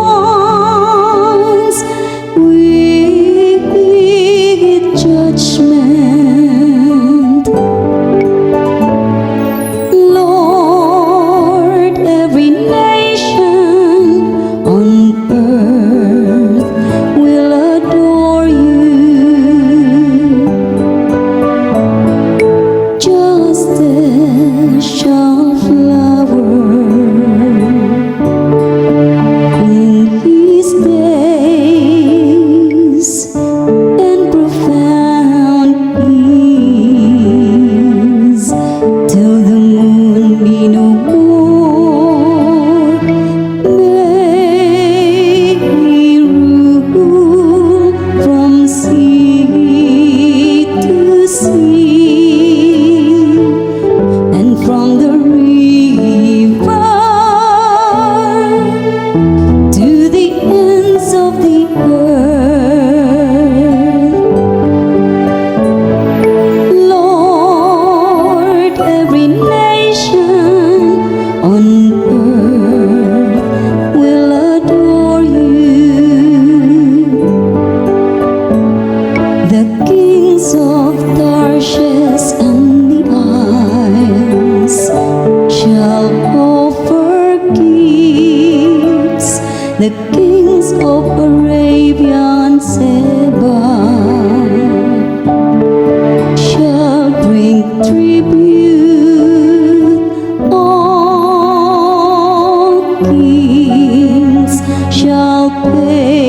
ones with judgment. Lord, every nation on earth will adore you. Justice shall flower in his days, and profound peace till the moon be no more. May he rule from sea to sea, and from the river to the ends of the earth. Lord, every nation on earth will adore you. The kings of Tarshish and the isles shall offer gifts. The kings of Arabia and Seba shall bring tribute. All kings shall pay